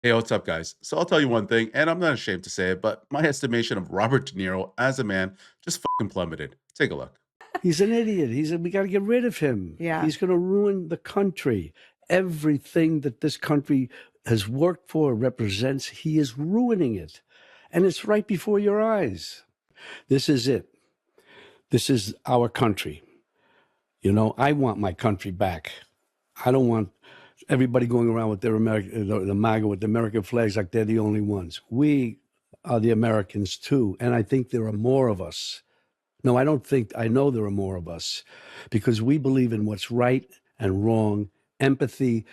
Hey, what's up, guys? So I'll tell you one thing, and I'm not ashamed to say it, but my estimation of Robert De Niro as a man just fucking plummeted. Take a look. He's an idiot. We got to get rid of him. Yeah. He's going to ruin the country. Everything that this country has worked for, represents, he is ruining it. And it's right before your eyes. This is it. This is our country. You know, I want my country back. I don't want everybody going around with their American, the MAGA with the American flags like they're the only ones. We are the Americans too. And I think there are more of us. No, I don't think, I know there are more of us because we believe in what's right and wrong, empathy,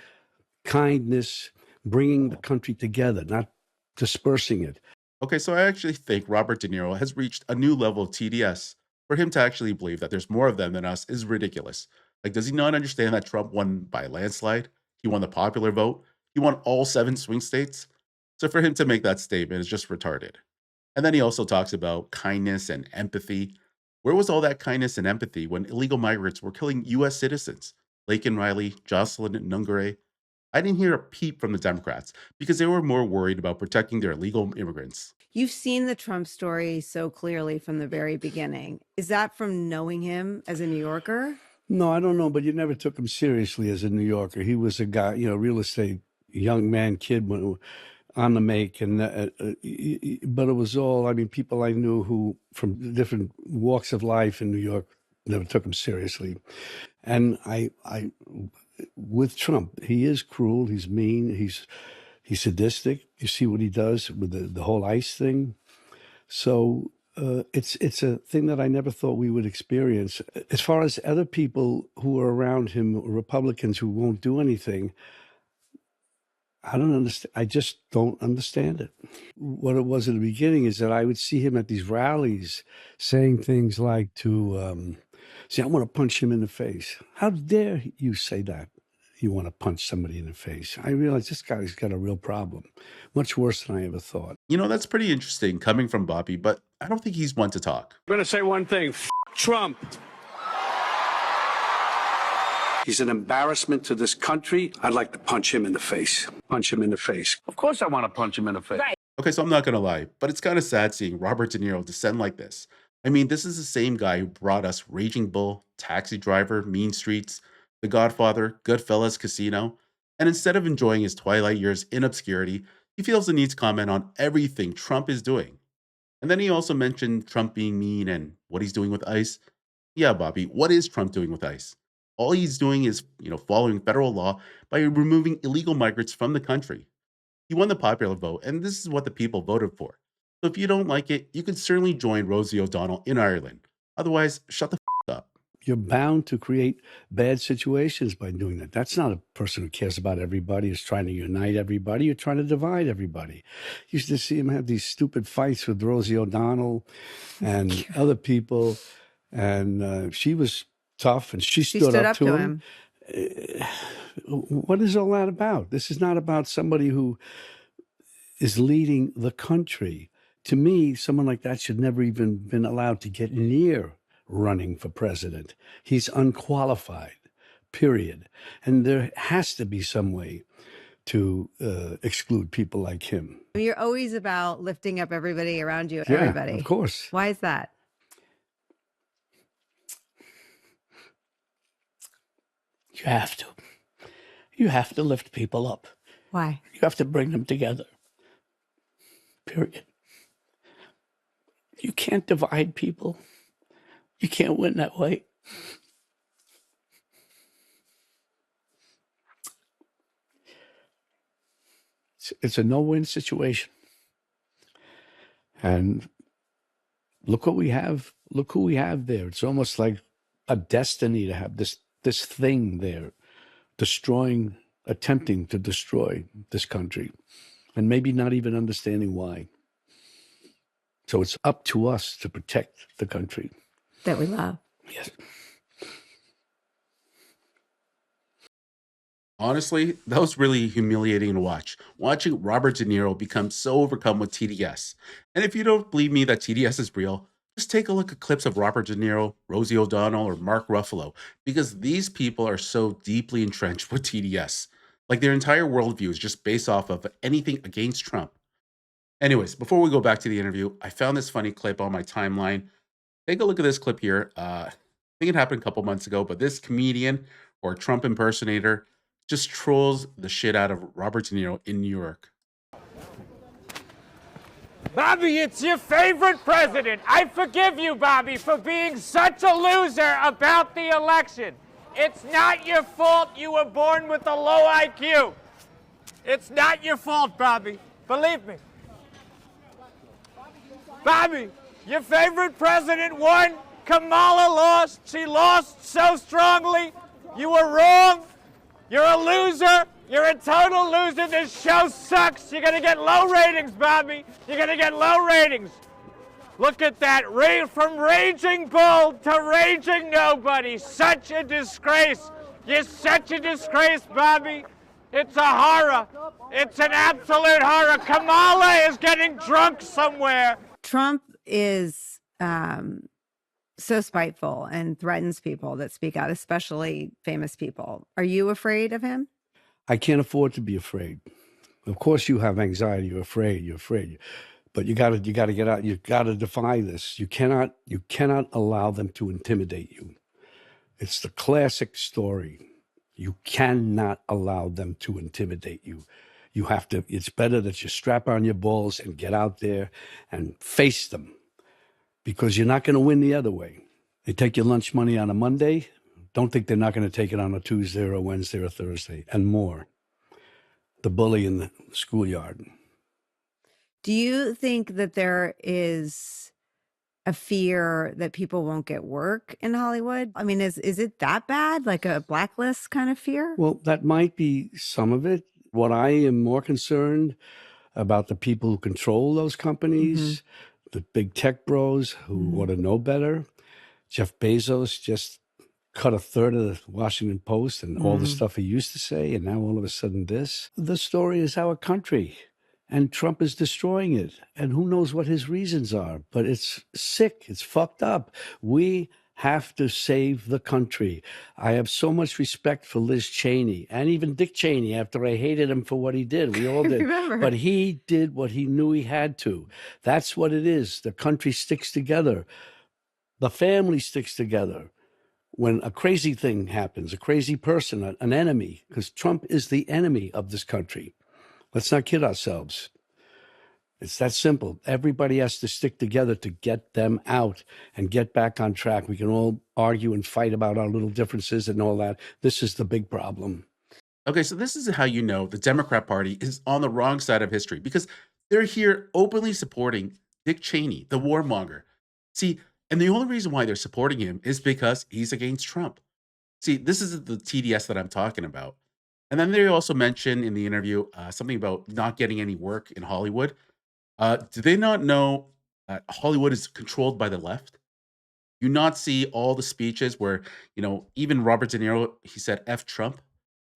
kindness, bringing the country together, not dispersing it. Okay, so I actually think Robert De Niro has reached a new level of TDS. For him to actually believe that there's more of them than us is ridiculous. Like, does he not understand that Trump won by a landslide? He won the popular vote. He won all 7 swing states. So for him to make that statement is just retarded. And then he also talks about kindness and empathy. Where was all that kindness and empathy when illegal migrants were killing US citizens? Laken Riley, Jocelyn Nungare. I didn't hear a peep from the Democrats because they were more worried about protecting their illegal immigrants. You've seen the Trump story so clearly from the very beginning. Is that from knowing him as a New Yorker? No, I don't know, but you never took him seriously as a New Yorker. He was a guy, you know, real estate, young man, kid on the make. And but it was all, I mean, people I knew who from different walks of life in New York never took him seriously. And with Trump, he is cruel, he's mean, he's sadistic. You see what he does with the whole ICE thing. So it's a thing that I never thought we would experience. As far as other people who are around him, Republicans who won't do anything, I don't understand. I just don't understand it. What it was at the beginning is that I would see him at these rallies saying things like see, I want to punch him in the face. How dare you say that? You want to punch somebody in the face. I realize this guy's got a real problem, much worse than I ever thought. You know, that's pretty interesting coming from Bobby, but I don't think he's one to talk. I'm going to say one thing. Trump. He's an embarrassment to this country. I'd like to punch him in the face. Punch him in the face. Of course I want to punch him in the face. Right. Okay, so I'm not going to lie, but it's kind of sad seeing Robert De Niro descend like this. I mean, this is the same guy who brought us Raging Bull, Taxi Driver, Mean Streets, The Godfather, Goodfellas, Casino, and instead of enjoying his twilight years in obscurity, he feels the need to comment on everything Trump is doing. And then he also mentioned Trump being mean and what he's doing with ICE. Yeah, Bobby, what is Trump doing with ICE? All he's doing is, following federal law by removing illegal migrants from the country. He won the popular vote, and this is what the people voted for. So if you don't like it, you can certainly join Rosie O'Donnell in Ireland. Otherwise, shut the up. You're bound to create bad situations by doing that. That's not a person who cares about everybody, is trying to unite everybody. You're trying to divide everybody. You used to see him have these stupid fights with Rosie O'Donnell and other people. And she was tough, and she stood up to him. What is all that about? This is not about somebody who is leading the country. To me, someone like that should never even been allowed to get near running for president. He's unqualified, period. And there has to be some way to exclude people like him. You're always about lifting up everybody around you, Yeah, everybody. of course. Why is that? You have to. You have to lift people up. Why? You have to bring them together, period. You can't divide people. You can't win that way. It's a no-win situation. And look what we have. Look who we have there. It's almost like a destiny to have this thing there, attempting to destroy this country, and maybe not even understanding why. So it's up to us to protect the country That we love. Yes. Honestly, that was really humiliating to watch. Watching Robert De Niro become so overcome with TDS. And if you don't believe me that TDS is real, just take a look at clips of Robert De Niro, Rosie O'Donnell, or Mark Ruffalo, because these people are so deeply entrenched with TDS. Like their entire worldview is just based off of anything against Trump. Anyways, before we go back to the interview, I found this funny clip on my timeline. Take a look at this clip here. I think it happened a couple months ago, but this comedian or Trump impersonator just trolls the shit out of Robert De Niro in New York. Bobby, it's your favorite president. I forgive you, Bobby, for being such a loser about the election. It's not your fault you were born with a low IQ. It's not your fault, Bobby. Believe me. Bobby, your favorite president won. Kamala lost. She lost so strongly. You were wrong. You're a loser. You're a total loser. This show sucks. You're going to get low ratings, Bobby. You're going to get low ratings. Look at that. From raging bull to raging nobody. Such a disgrace. You're such a disgrace, Bobby. It's a horror. It's an absolute horror. Kamala is getting drunk somewhere. Trump is so spiteful and threatens people that speak out, especially famous people. Are you afraid of him? I can't afford to be afraid. Of course, you have anxiety. You're afraid. But you got to get out. You got to defy this. You cannot allow them to intimidate you. It's the classic story. You cannot allow them to intimidate you. You have to. It's better that you strap on your balls and get out there and face them, because you're not going to win the other way. They take your lunch money on a Monday. Don't think they're not going to take it on a Tuesday or a Wednesday or a Thursday, and more. The bully in the schoolyard. Do you think that there is a fear that people won't get work in Hollywood? I mean, is it that bad? Like a blacklist kind of fear? Well, that might be some of it. What I am more concerned about, the people who control those companies, the big tech bros who ought to know better. Jeff Bezos just cut a third of the Washington Post and all the stuff he used to say, and now all of a sudden this. The story is our country, and Trump is destroying it, and who knows what his reasons are, but it's sick. It's fucked up. We have to save the country. I have so much respect for Liz Cheney and even Dick Cheney after I hated him for what he did. We all did. Remember. But he did what he knew he had to. That's what it is. The country sticks together. The family sticks together. When a crazy thing happens, a crazy person, an enemy, because Trump is the enemy of this country. Let's not kid ourselves. It's that simple. Everybody has to stick together to get them out and get back on track. We can all argue and fight about our little differences and all that. This is the big problem. Okay, so this is how you know the Democrat Party is on the wrong side of history, because they're here openly supporting Dick Cheney, the warmonger. See, and the only reason why they're supporting him is because he's against Trump. See, this is the TDS that I'm talking about. And then they also mentioned in the interview something about not getting any work in Hollywood. Do they not know that Hollywood is controlled by the left? You not see all the speeches where, even Robert De Niro, he said F Trump.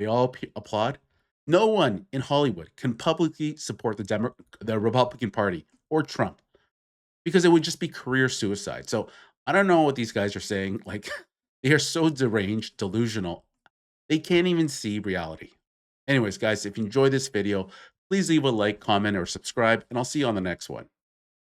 They all applaud. No one in Hollywood can publicly support the Republican Party or Trump, because it would just be career suicide. So I don't know what these guys are saying. Like, they are so deranged, delusional. They can't even see reality. Anyways, guys, if you enjoyed this video, please leave a like, comment, or subscribe, and I'll see you on the next one.